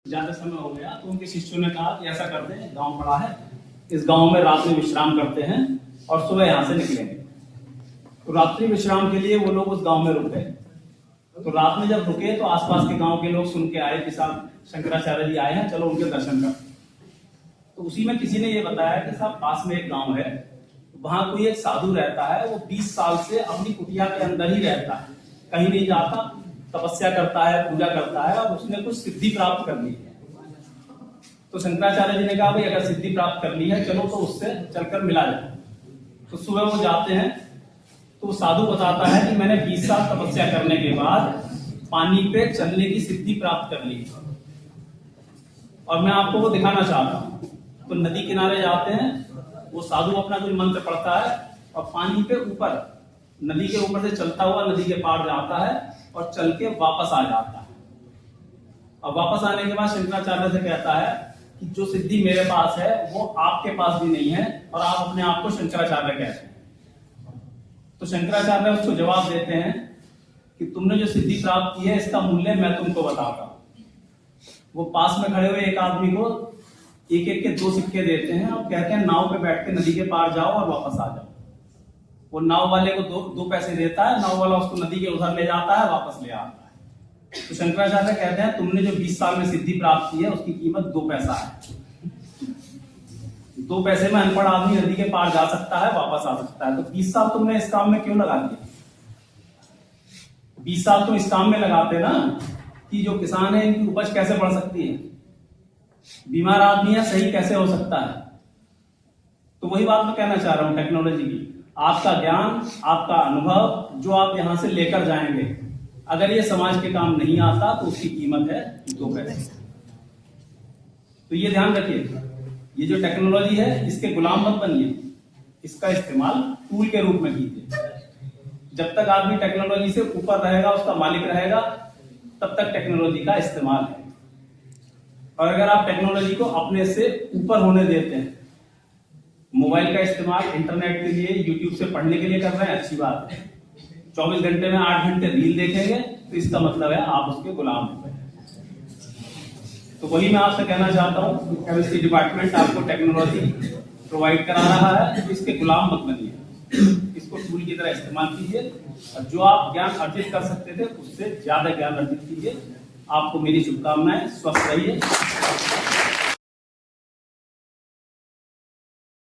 ज्यादा समय हो गया तो उनके शिष्यों ने कहा कि ऐसा करते हैं, गांव पड़ा है, इस गांव में रात में विश्राम करते हैं और सुबह यहाँ से निकलेंगे। तो रात्रि विश्राम के लिए वो लोग उस गांव में रुक गए। तो रात में जब रुके तो आसपास के गांव के लोग सुन के आए कि साहब शंकराचार्य जी आए हैं, चलो उनके दर्शन कर। तो उसी में किसी ने ये बताया कि साहब पास में एक गांव है, वहां कोई एक साधु रहता है, वो 20 साल से अपनी कुटिया के अंदर ही रहता है, कहीं नहीं जाता, तपस्या करता है, पूजा करता है और उसने कुछ सिद्धि प्राप्त कर ली है। तो शंकराचार्य जी ने कहा भाई अगर सिद्धि प्राप्त कर ली है चलो तो उससे चलकर मिला जाए। तो सुबह वो जाते हैं तो साधु बताता है कि मैंने 20 साल तपस्या करने के बाद पानी पे चलने की सिद्धि प्राप्त कर ली और मैं आपको वो दिखाना चाहता हूँ। तो नदी किनारे जाते हैं, वो साधु अपना कोई मंत्र पढ़ता है और पानी पे ऊपर, नदी के ऊपर से चलता हुआ नदी के पार जाता है और चल के वापस आ जाता है। और वापस आने के बाद शंकराचार्य से कहता है कि जो सिद्धि मेरे पास है वो आपके पास भी नहीं है और आप अपने आप को शंकराचार्य कहते हैं। तो शंकराचार्य उसको जवाब देते हैं कि तुमने जो सिद्धि प्राप्त की है इसका मूल्य मैं तुमको बताता हूं। वो पास में खड़े हुए एक आदमी को एक एक के 2 सिक्के देते हैं और कहते हैं नाव पे बैठ के नदी के पार जाओ और वापस आ जाओ। वो नाव वाले को दो पैसे देता है, नाव वाला उसको नदी के उधर ले जाता है, वापस ले आता है। तो शंकराचार्य कहते हैं तुमने जो 20 साल में सिद्धि प्राप्त की है उसकी कीमत 2 पैसा है। 2 पैसे में अनपढ़ आदमी नदी के पार जा सकता है, वापस आ सकता है। तो 20 साल तुमने इस काम में क्यों लगा दिया? 20 साल तो इस काम में लगाते ना कि जो किसान है इनकी उपज कैसे बढ़ सकती है, बीमार आदमी है सही कैसे हो सकता है। तो वही बात मैं कहना चाह रहा हूं टेक्नोलॉजी की। आपका ज्ञान, आपका अनुभव जो आप यहां से लेकर जाएंगे, अगर ये समाज के काम नहीं आता तो उसकी कीमत है 2 पैसे। तो ये ध्यान रखिए, ये जो टेक्नोलॉजी है इसके गुलाम मत बनिए, इसका इस्तेमाल टूल के रूप में कीजिए। जब तक आदमी टेक्नोलॉजी से ऊपर रहेगा, उसका मालिक रहेगा, तब तक टेक्नोलॉजी का इस्तेमाल है। और अगर आप टेक्नोलॉजी को अपने से ऊपर होने देते हैं, मोबाइल का इस्तेमाल इंटरनेट के लिए, यूट्यूब से पढ़ने के लिए कर रहे हैं, अच्छी बात है। 24 घंटे में 8 घंटे रील देखेंगे तो इसका मतलब है आप उसके गुलाम हो। तो वही मैं आपसे कहना चाहता हूँ, केमिस्ट्री डिपार्टमेंट आपको टेक्नोलॉजी प्रोवाइड करा रहा है तो इसके गुलाम मत बनिए, इसको टूल की तरह इस्तेमाल कीजिए और जो आप ज्ञान अर्जित कर सकते थे उससे ज्यादा ज्ञान अर्जित कीजिए। आपको मेरी शुभकामनाएं, स्वस्थ रहिए।